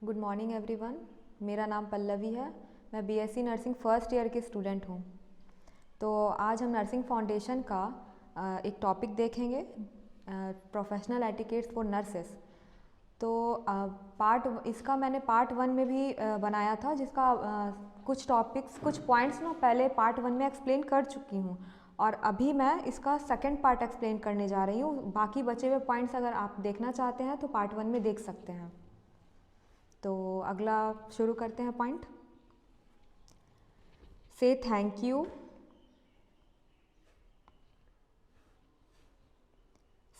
Good morning everyone. मेरा नाम पल्लवी है। मैं बीएससी नर्सिंग फर्स्ट ईयर की स्टूडेंट हूँ। तो आज हम नर्सिंग फाउंडेशन का एक टॉपिक देखेंगे, प्रोफेशनल एटिकेट्स फॉर नर्सेस। तो इसका मैंने पार्ट 1 में भी बनाया था, जिसका कुछ टॉपिक्स कुछ पॉइंट्स ना पहले पार्ट 1 में एक्सप्लेन कर चुकी हूँ और अभी मैं इसका सेकंड पार्ट एक्सप्लेन करने जा रही हूँ। बाकी बचे हुए पॉइंट्स अगर आप देखना चाहते हैं तो पार्ट 1 में देख सकते हैं। तो अगला शुरू करते हैं पॉइंट। से थैंक यू।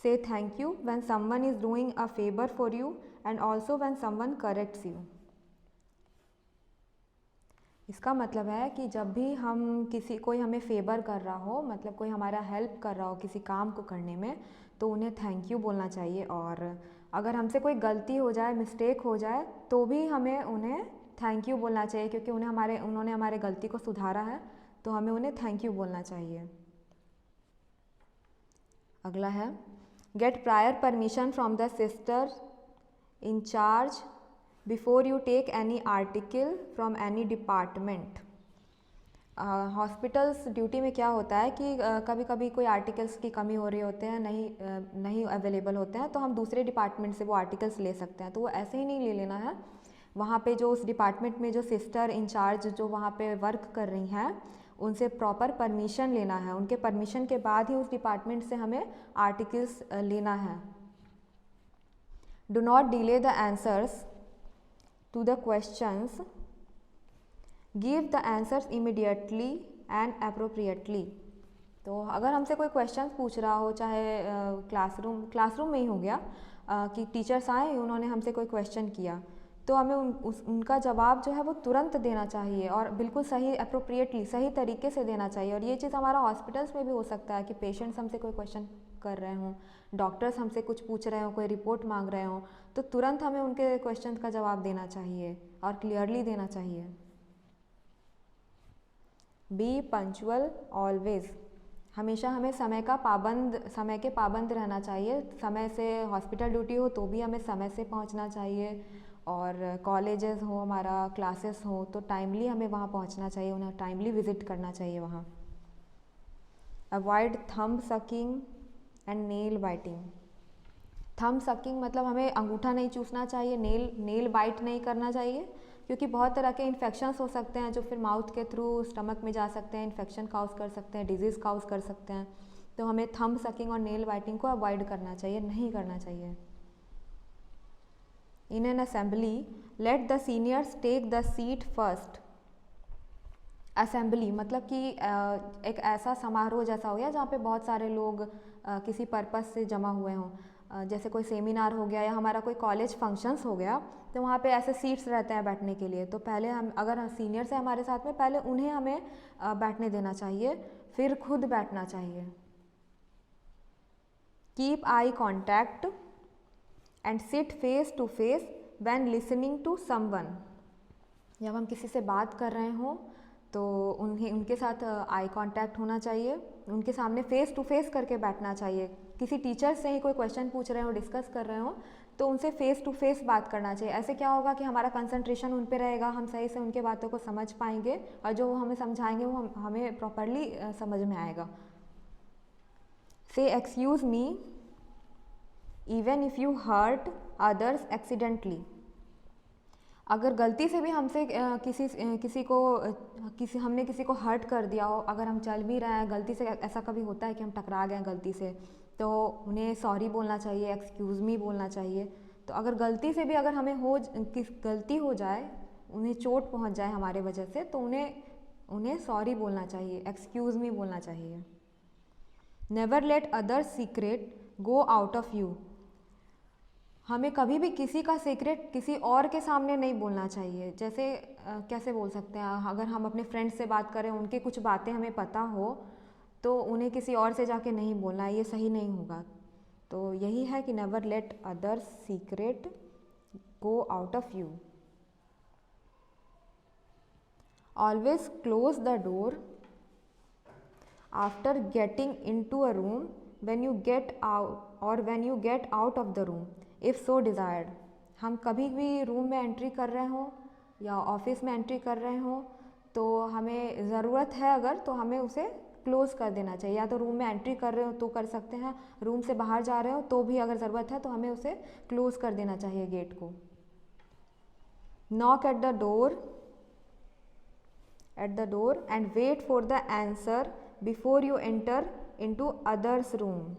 से thank you when someone is doing a favour for you and also when someone corrects you. इसका मतलब है कि जब भी हम कोई हमें फेवर कर रहा हो, मतलब कोई हमारा हेल्प कर रहा हो किसी काम को करने में, तो उन्हें थैंक यू बोलना चाहिए। और अगर हमसे कोई गलती हो जाए, मिस्टेक हो जाए, तो भी हमें उन्हें थैंक यू बोलना चाहिए, क्योंकि उन्होंने हमारे गलती को सुधारा है, तो हमें उन्हें थैंक यू बोलना चाहिए। अगला है get prior permission from the sister in charge before you take any article from any department. Hospitals duty में क्या होता है कि कभी कभी कोई आर्टिकल्स की कमी हो रही होते हैं, नहीं अवेलेबल होते हैं, तो हम दूसरे डिपार्टमेंट से वो आर्टिकल्स ले सकते हैं। तो वो ऐसे ही नहीं ले लेना है। वहाँ पे जो उस डिपार्टमेंट में जो सिस्टर इंचार्ज जो वहाँ पे वर्क कर रही हैं, उनसे प्रॉपर परमिशन लेना है। उनके परमिशन के बाद ही उस डिपार्टमेंट से हमें आर्टिकल्स लेना है। Do not delay the answers to the questions, give the answers immediately and appropriately. तो अगर हमसे कोई क्वेश्चन पूछ रहा हो, चाहे क्लासरूम में ही हो गया, कि टीचर्स आए, उन्होंने हमसे कोई क्वेश्चन किया, तो हमें उनका जवाब जो है वो तुरंत देना चाहिए और बिल्कुल सही, अप्रोप्रिएटली, सही तरीके से देना चाहिए। और ये चीज़ हमारा हॉस्पिटल्स में भी हो सकता है कि पेशेंट्स हमसे कोई क्वेश्चन कर रहे हों, डॉक्टर्स हमसे कुछ पूछ रहे हों, कोई रिपोर्ट मांग रहे हों, तो तुरंत हमें उनके क्वेश्चन का जवाब देना चाहिए और क्लियरली देना चाहिए। Be punctual always. हमेशा हमें समय के पाबंद रहना चाहिए। समय से हॉस्पिटल ड्यूटी हो तो भी हमें समय से पहुंचना चाहिए, और कॉलेजेस हो, हमारा क्लासेस हो, तो टाइमली हमें वहाँ पहुँचना चाहिए, उन्हें टाइमली विज़िट करना चाहिए वहाँ। Avoid thumb sucking and nail biting. Thumb sucking मतलब हमें अंगूठा नहीं चूसना चाहिए, नेल बाइट नहीं करना चाहिए, क्योंकि बहुत तरह के इन्फेक्शंस हो सकते हैं जो फिर माउथ के थ्रू स्टमक में जा सकते हैं, इन्फेक्शन काउज कर सकते हैं, डिजीज़ काउज कर सकते हैं। तो हमें थंब सकिंग और नेल बाइटिंग को अवॉइड करना चाहिए, नहीं करना चाहिए। In an assembly let the seniors take the seat first. Assembly मतलब कि एक ऐसा समारोह जैसा हो गया जहाँ पे बहुत सारे लोग किसी पर्पस से जमा हुए हों, जैसे कोई सेमिनार हो गया या हमारा कोई कॉलेज फंक्शंस हो गया, तो वहाँ पे ऐसे सीट्स रहते हैं बैठने के लिए। तो पहले हम, अगर सीनियर्स है हमारे साथ में, पहले उन्हें हमें बैठने देना चाहिए, फिर खुद बैठना चाहिए। Keep eye contact and sit face to face when listening to someone. जब हम किसी से बात कर रहे हों तो उनके साथ आई कांटेक्ट होना चाहिए, उनके सामने फेस टू फेस करके बैठना चाहिए। किसी टीचर से ही कोई क्वेश्चन पूछ रहे हो, डिस्कस कर रहे हो, तो उनसे फेस टू फेस बात करना चाहिए। ऐसे क्या होगा कि हमारा कंसंट्रेशन उन पे रहेगा, हम सही से उनके बातों को समझ पाएंगे और जो वो हमें समझाएंगे वो हमें प्रॉपरली समझ में आएगा। से excuse me even if you hurt others accidentally. अगर गलती से भी हमसे हमने किसी को हर्ट कर दिया हो, अगर हम चल भी रहे हैं, गलती से ऐसा कभी होता है कि हम टकरा गए गलती से, तो उन्हें सॉरी बोलना चाहिए, एक्सक्यूज़ मी बोलना चाहिए। तो अगर गलती से भी अगर हमें गलती हो जाए, उन्हें चोट पहुंच जाए हमारे वजह से, तो उन्हें सॉरी बोलना चाहिए, एक्सक्यूज़ मी बोलना चाहिए। Never let other secret go out of you. हमें कभी भी किसी का सीक्रेट किसी और के सामने नहीं बोलना चाहिए। जैसे कैसे बोल सकते हैं, अगर हम अपने फ्रेंड से बात करें, उनके कुछ बातें हमें पता हो, तो उन्हें किसी और से जाके नहीं बोलना, ये सही नहीं होगा। तो यही है कि never let other secret go out of you. Always close the door after getting in to a room when you get out or when you get out of the room if so desired. हम कभी भी room में entry कर रहे हों या office में entry कर रहे हों तो हमें ज़रूरत है अगर तो हमें उसे क्लोज़ कर देना चाहिए। या तो रूम में एंट्री कर रहे हो तो कर सकते हैं, रूम से बाहर जा रहे हो तो भी अगर ज़रूरत है तो हमें उसे क्लोज़ कर देना चाहिए गेट को। Knock at the door and wait for the answer before you enter into others room.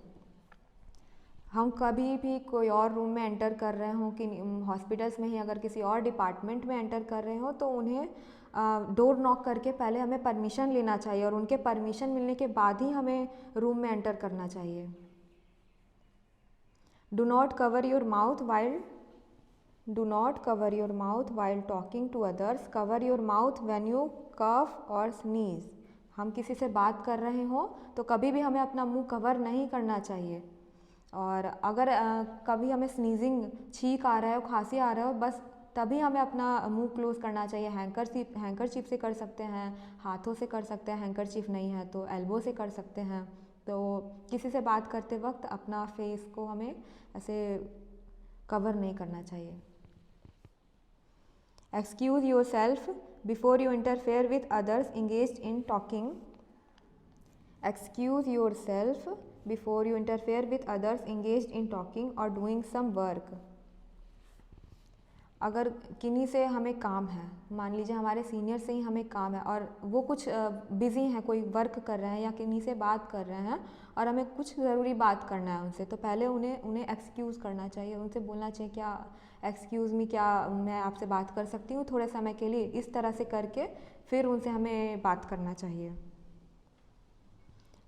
हम कभी भी कोई और रूम में एंटर कर रहे हों कि हॉस्पिटल्स में ही अगर किसी और डिपार्टमेंट में एंटर कर रहे हो तो उन्हें डोर नॉक करके पहले हमें परमिशन लेना चाहिए और उनके परमिशन मिलने के बाद ही हमें रूम में एंटर करना चाहिए। Do not cover your mouth while talking to others. Cover your mouth when you cough और स्नीज। हम किसी से बात कर रहे हो तो कभी भी हमें अपना मुंह कवर नहीं करना चाहिए। और अगर कभी हमें स्नीजिंग, छींक आ रहा है, खांसी आ रहा हो, बस तभी हमें अपना मुंह क्लोज़ करना चाहिए। हैंकरचीफ से कर सकते हैं, हाथों से कर सकते हैं, हैंकरचीफ नहीं है तो एल्बो से कर सकते हैं। तो किसी से बात करते वक्त अपना फेस को हमें ऐसे कवर नहीं करना चाहिए। Excuse your self before you interfere with others engaged in talking. Excuse yourself before you interfere with others engaged in talking or doing some work. अगर किन्हीं से हमें काम है, मान लीजिए हमारे सीनियर से ही हमें काम है और वो कुछ बिज़ी हैं, कोई वर्क कर रहे हैं या किन्हीं से बात कर रहे हैं और हमें कुछ ज़रूरी बात करना है उनसे, तो पहले उन्हें एक्सक्यूज़ करना चाहिए, उनसे बोलना चाहिए क्या एक्सक्यूज़ मी, क्या मैं आपसे बात कर सकती हूँ थोड़े समय के लिए। इस तरह से करके फिर उनसे हमें बात करना चाहिए।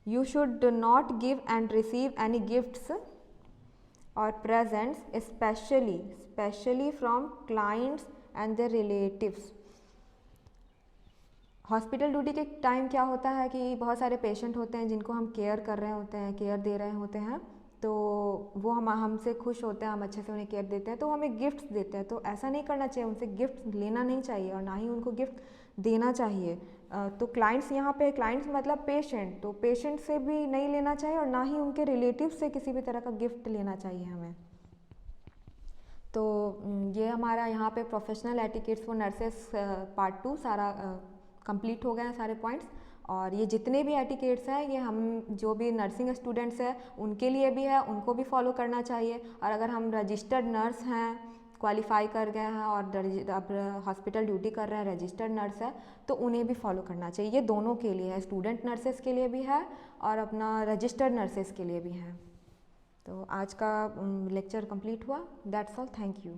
You should not give and receive any gifts or presents, especially from clients and their relatives. Hospital duty के टाइम क्या होता है कि बहुत सारे पेशेंट होते हैं जिनको हम केयर कर रहे होते हैं, केयर दे रहे होते हैं, तो वो हमसे खुश होते हैं, हम अच्छे से उन्हें केयर देते हैं तो हमें गिफ्ट्स देते हैं। तो ऐसा नहीं करना चाहिए, उनसे गिफ्ट लेना नहीं चाहिए और ना ही उनको गिफ्ट देना चाहिए। तो क्लाइंट्स, यहाँ पे क्लाइंट्स मतलब पेशेंट, तो पेशेंट से भी नहीं लेना चाहिए और ना ही उनके रिलेटिव से किसी भी तरह का गिफ्ट लेना चाहिए हमें। तो ये हमारा यहाँ पे professional etiquettes for nurses part 2 सारा कंप्लीट हो गए हैं सारे पॉइंट्स। और ये जितने भी एटिकेट्स हैं ये हम जो भी नर्सिंग स्टूडेंट्स हैं उनके लिए भी है, उनको भी फॉलो करना चाहिए। और अगर हम रजिस्टर्ड नर्स हैं, क्वालिफाई कर गए हैं और अब हॉस्पिटल ड्यूटी कर रहे हैं, रजिस्टर्ड नर्स है, तो उन्हें भी फॉलो करना चाहिए। ये दोनों के लिए है, स्टूडेंट नर्सेस के लिए भी है और अपना रजिस्टर्ड नर्सेस के लिए भी है। तो आज का लेक्चर कंप्लीट हुआ। That's all, thank you.